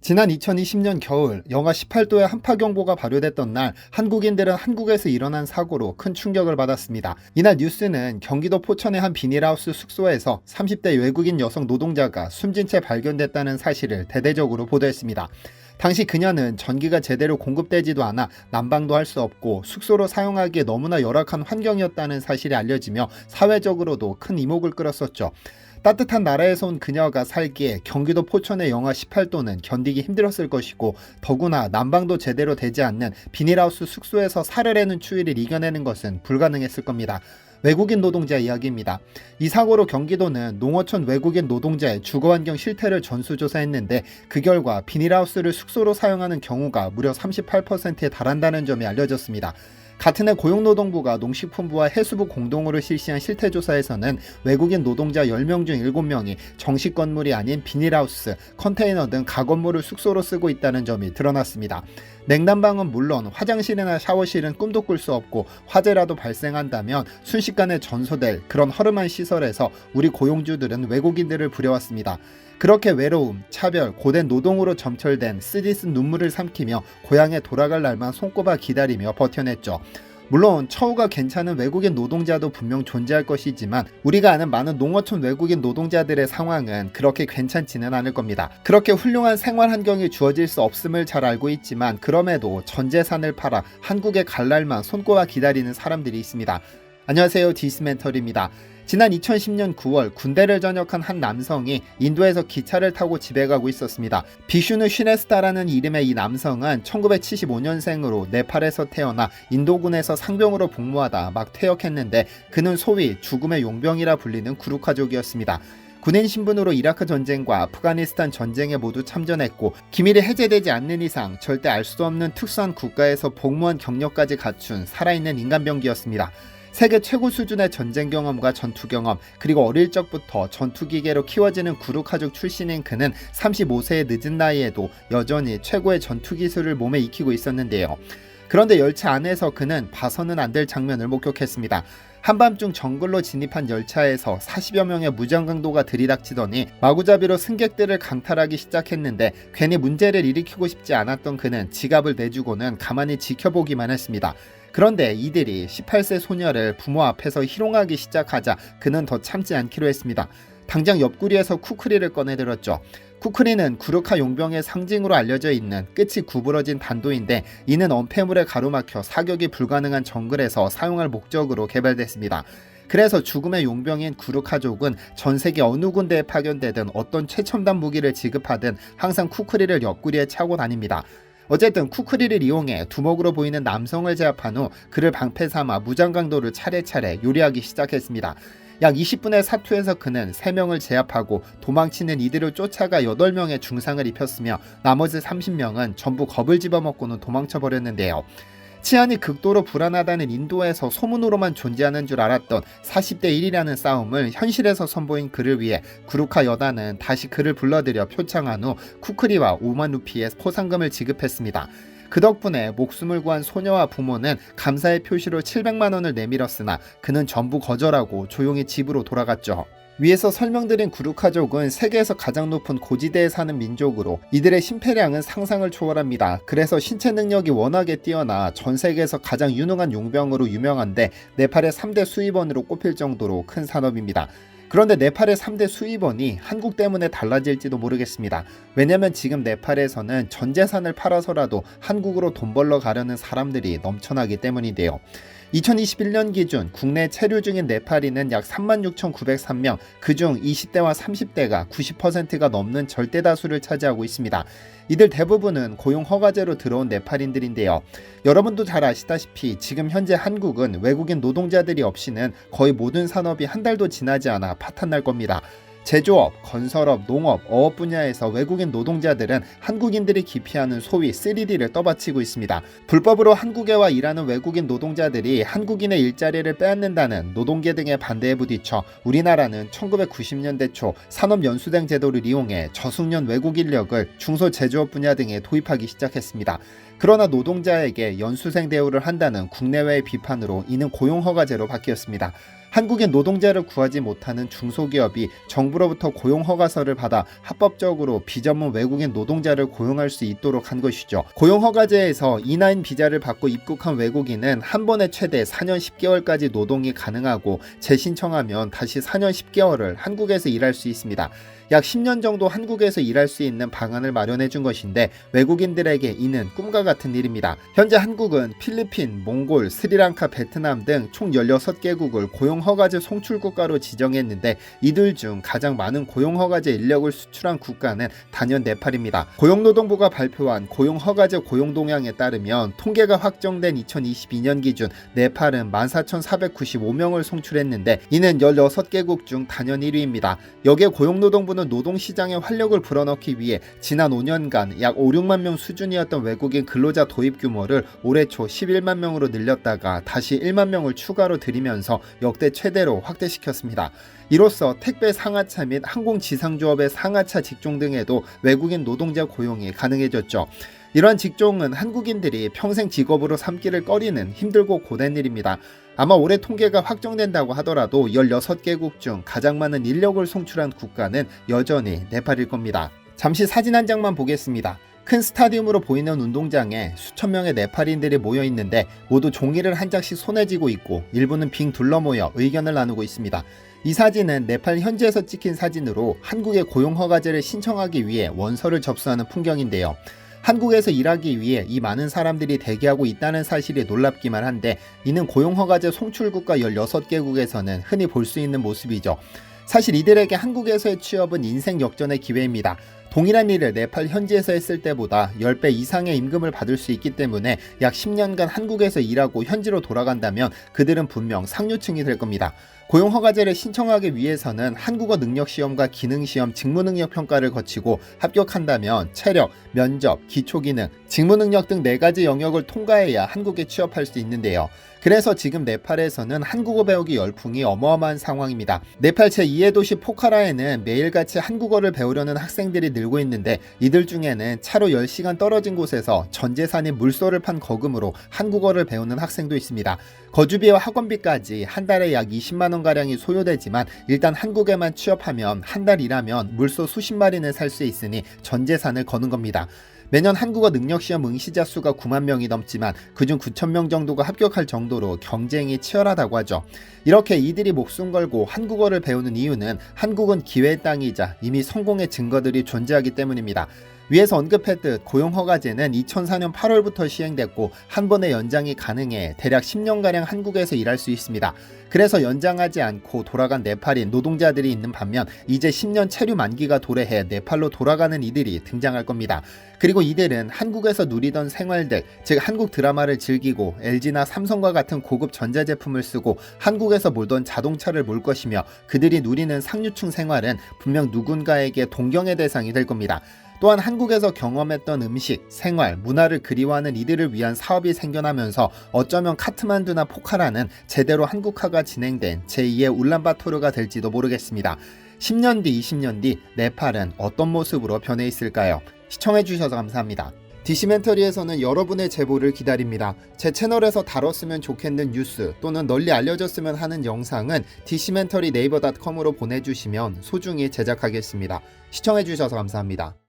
지난 2020년 겨울 영하 18도의 한파경보가 발효됐던 날 한국인들은 한국에서 일어난 사고로 큰 충격을 받았습니다. 이날 뉴스는 경기도 포천의 한 비닐하우스 숙소에서 30대 외국인 여성 노동자가 숨진 채 발견됐다는 사실을 대대적으로 보도했습니다. 당시 그녀는 전기가 제대로 공급되지도 않아 난방도 할 수 없고 숙소로 사용하기에 너무나 열악한 환경이었다는 사실이 알려지며 사회적으로도 큰 이목을 끌었었죠. 따뜻한 나라에서 온 그녀가 살기에 경기도 포천의 영하 18도는 견디기 힘들었을 것이고, 더구나 난방도 제대로 되지 않는 비닐하우스 숙소에서 살을 해는 추위를 이겨내는 것은 불가능했을 겁니다. 외국인 노동자 이야기입니다. 이 사고로 경기도는 농어촌 외국인 노동자의 주거환경 실태를 전수조사했는데, 그 결과 비닐하우스를 숙소로 사용하는 경우가 무려 38%에 달한다는 점이 알려졌습니다. 같은 해 고용노동부가 농식품부와 해수부 공동으로 실시한 실태조사에서는 외국인 노동자 10명 중 7명이 정식 건물이 아닌 비닐하우스, 컨테이너 등 가건물을 숙소로 쓰고 있다는 점이 드러났습니다. 냉난방은 물론 화장실이나 샤워실은 꿈도 꿀 수 없고, 화재라도 발생한다면 순식간에 전소될 그런 허름한 시설에서 우리 고용주들은 외국인들을 부려왔습니다. 그렇게 외로움, 차별, 고된 노동으로 점철된 쓰디쓴 눈물을 삼키며 고향에 돌아갈 날만 손꼽아 기다리며 버텨냈죠. 물론 처우가 괜찮은 외국인 노동자도 분명 존재할 것이지만, 우리가 아는 많은 농어촌 외국인 노동자들의 상황은 그렇게 괜찮지는 않을 겁니다. 그렇게 훌륭한 생활 환경이 주어질 수 없음을 잘 알고 있지만, 그럼에도 전 재산을 팔아 한국에 갈 날만 손꼽아 기다리는 사람들이 있습니다. 안녕하세요, 디스멘털입니다. 지난 2010년 9월 군대를 전역한 한 남성이 인도에서 기차를 타고 집에 가고 있었습니다. 비슈누 쉬네스타라는 이름의 이 남성은 1975년생으로 네팔에서 태어나 인도군에서 상병으로 복무하다 막 퇴역했는데, 그는 소위 죽음의 용병이라 불리는 구루카족이었습니다. 군인 신분으로 이라크 전쟁과 아프가니스탄 전쟁에 모두 참전했고, 기밀이 해제되지 않는 이상 절대 알 수 없는 특수한 국가에서 복무한 경력까지 갖춘 살아있는 인간병기였습니다. 세계 최고 수준의 전쟁 경험과 전투 경험, 그리고 어릴 적부터 전투기계로 키워지는 구루카족 출신인 그는 35세의 늦은 나이에도 여전히 최고의 전투 기술을 몸에 익히고 있었는데요. 그런데 열차 안에서 그는 봐서는 안 될 장면을 목격했습니다. 한밤중 정글로 진입한 열차에서 40여 명의 무장강도가 들이닥치더니 마구잡이로 승객들을 강탈하기 시작했는데, 괜히 문제를 일으키고 싶지 않았던 그는 지갑을 내주고는 가만히 지켜보기만 했습니다. 그런데 이들이 18세 소녀를 부모 앞에서 희롱하기 시작하자 그는 더 참지 않기로 했습니다. 당장 옆구리에서 쿠크리를 꺼내들었죠. 쿠크리는 구루카 용병의 상징으로 알려져 있는 끝이 구부러진 단도인데, 이는 엄폐물에 가로막혀 사격이 불가능한 정글에서 사용할 목적으로 개발됐습니다. 그래서 죽음의 용병인 구루카족은 전 세계 어느 군데에 파견되든 어떤 최첨단 무기를 지급하든 항상 쿠크리를 옆구리에 차고 다닙니다. 어쨌든 쿠크리를 이용해 두목으로 보이는 남성을 제압한 후 그를 방패 삼아 무장강도를 차례차례 요리하기 시작했습니다. 약 20분의 사투에서 그는 3명을 제압하고 도망치는 이들을 쫓아가 8명의 중상을 입혔으며, 나머지 30명은 전부 겁을 집어먹고는 도망쳐버렸는데요. 치안이 극도로 불안하다는 인도에서 소문으로만 존재하는 줄 알았던 40대 1이라는 싸움을 현실에서 선보인 그를 위해 구루카 여단은 다시 그를 불러들여 표창한 후 쿠크리와 5만 루피의 포상금을 지급했습니다. 그 덕분에 목숨을 구한 소녀와 부모는 감사의 표시로 700만 원을 내밀었으나 그는 전부 거절하고 조용히 집으로 돌아갔죠. 위에서 설명드린 구루카족은 세계에서 가장 높은 고지대에 사는 민족으로, 이들의 심폐량은 상상을 초월합니다. 그래서 신체 능력이 워낙에 뛰어나 전 세계에서 가장 유능한 용병으로 유명한데, 네팔의 3대 수입원으로 꼽힐 정도로 큰 산업입니다. 그런데 네팔의 3대 수입원이 한국 때문에 달라질지도 모르겠습니다. 왜냐면 지금 네팔에서는 전 재산을 팔아서라도 한국으로 돈 벌러 가려는 사람들이 넘쳐나기 때문인데요. 2021년 기준 국내 체류 중인 네팔인은 약 36,903명, 그중 20대와 30대가 90%가 넘는 절대 다수를 차지하고 있습니다. 이들 대부분은 고용 허가제로 들어온 네팔인들인데요. 여러분도 잘 아시다시피 지금 현재 한국은 외국인 노동자들이 없이는 거의 모든 산업이 한 달도 지나지 않아 파탄날 겁니다. 제조업, 건설업, 농업, 어업 분야에서 외국인 노동자들은 한국인들이 기피하는 소위 3D를 떠받치고 있습니다. 불법으로 한국에 와 일하는 외국인 노동자들이 한국인의 일자리를 빼앗는다는 노동계 등의 반대에 부딪혀 우리나라는 1990년대 초 산업연수생 제도를 이용해 저숙련 외국 인력을 중소제조업 분야 등에 도입하기 시작했습니다. 그러나 노동자에게 연수생 대우를 한다는 국내외의 비판으로 이는 고용허가제로 바뀌었습니다. 한국인 노동자를 구하지 못하는 중소기업이 정부로부터 고용허가서를 받아 합법적으로 비전문 외국인 노동자를 고용할 수 있도록 한 것이죠. 고용허가제에서 E9 비자를 받고 입국한 외국인은 한 번에 최대 4년 10개월까지 노동이 가능하고 재신청하면 다시 4년 10개월을 한국에서 일할 수 있습니다. 약 10년 정도 한국에서 일할 수 있는 방안을 마련해 준 것인데 외국인들에게 이는 꿈과 같은 일입니다. 현재 한국은 필리핀, 몽골, 스리랑카, 베트남 등 총 16개국을 고용허가제 송출국가로 지정했는데 이들 중 가장 많은 고용허가제 인력을 수출한 국가는 단연 네팔입니다. 고용노동부가 발표한 고용허가제 고용동향에 따르면 통계가 확정된 2022년 기준 네팔은 14,495명을 송출했는데 이는 16개국 중 단연 1위입니다. 여기에 고용노동부는 노동시장에 활력을 불어넣기 위해 지난 5년간 약 5, 6만 명 수준이었던 외국인 근로자 도입 규모를 올해 초 11만 명으로 늘렸다가 다시 1만 명을 추가로 들이면서 역대 최대로 확대시켰습니다. 이로써 택배 상하차 및 항공지상조업의 상하차 직종 등에도 외국인 노동자 고용이 가능해졌죠. 이러한 직종은 한국인들이 평생 직업으로 삼기를 꺼리는 힘들고 고된 일입니다. 아마 올해 통계가 확정된다고 하더라도 16개국 중 가장 많은 인력을 송출한 국가는 여전히 네팔일 겁니다. 잠시 사진 한 장만 보겠습니다. 큰 스타디움으로 보이는 운동장에 수천 명의 네팔인들이 모여 있는데 모두 종이를 한 장씩 손에 쥐고 있고 일부는 빙 둘러 모여 의견을 나누고 있습니다. 이 사진은 네팔 현지에서 찍힌 사진으로 한국의 고용허가제를 신청하기 위해 원서를 접수하는 풍경인데요. 한국에서 일하기 위해 이 많은 사람들이 대기하고 있다는 사실이 놀랍기만 한데 이는 고용허가제 송출국가 16개국에서는 흔히 볼 수 있는 모습이죠. 사실 이들에게 한국에서의 취업은 인생 역전의 기회입니다. 동일한 일을 네팔 현지에서 했을 때보다 10배 이상의 임금을 받을 수 있기 때문에 약 10년간 한국에서 일하고 현지로 돌아간다면 그들은 분명 상류층이 될 겁니다. 고용허가제를 신청하기 위해서는 한국어 능력시험과 기능시험, 직무능력평가를 거치고 합격한다면 체력, 면접, 기초기능, 직무능력 등 4가지 영역을 통과해야 한국에 취업할 수 있는데요. 그래서 지금 네팔에서는 한국어 배우기 열풍이 어마어마한 상황입니다. 네팔 제2의 도시 포카라에는 매일같이 한국어를 배우려는 학생들이 늘고 있는데 이들 중에는 차로 10시간 떨어진 곳에서 전 재산인 물소를 판 거금으로 한국어를 배우는 학생도 있습니다. 거주비와 학원비까지 한 달에 약 20만 원가량이 소요되지만 일단 한국에만 취업하면 한 달 일하면 물소 수십 마리는 살 수 있으니 전 재산을 거는 겁니다. 매년 한국어 능력시험 응시자 수가 9만 명이 넘지만 그중 9천 명 정도가 합격할 정도로 경쟁이 치열하다고 하죠. 이렇게 이들이 목숨 걸고 한국어를 배우는 이유는 한국은 기회의 땅이자 이미 성공의 증거들이 존재하기 때문입니다. 위에서 언급했듯 고용허가제는 2004년 8월부터 시행됐고 한 번의 연장이 가능해 대략 10년가량 한국에서 일할 수 있습니다. 그래서 연장하지 않고 돌아간 네팔인 노동자들이 있는 반면 이제 10년 체류 만기가 도래해 네팔로 돌아가는 이들이 등장할 겁니다. 그리고 이들은 한국에서 누리던 생활들, 즉 한국 드라마를 즐기고 LG나 삼성과 같은 고급 전자제품을 쓰고 한국에서 몰던 자동차를 몰 것이며 그들이 누리는 상류층 생활은 분명 누군가에게 동경의 대상이 될 겁니다. 또한 한국에서 경험했던 음식, 생활, 문화를 그리워하는 이들을 위한 사업이 생겨나면서 어쩌면 카트만두나 포카라는 제대로 한국화가 진행된 제2의 울란바토르가 될지도 모르겠습니다. 10년 뒤, 20년 뒤 네팔은 어떤 모습으로 변해 있을까요? 시청해주셔서 감사합니다. 디시멘터리에서는 여러분의 제보를 기다립니다. 제 채널에서 다뤘으면 좋겠는 뉴스 또는 널리 알려졌으면 하는 영상은 디시멘터리 네이버.com으로 보내주시면 소중히 제작하겠습니다. 시청해주셔서 감사합니다.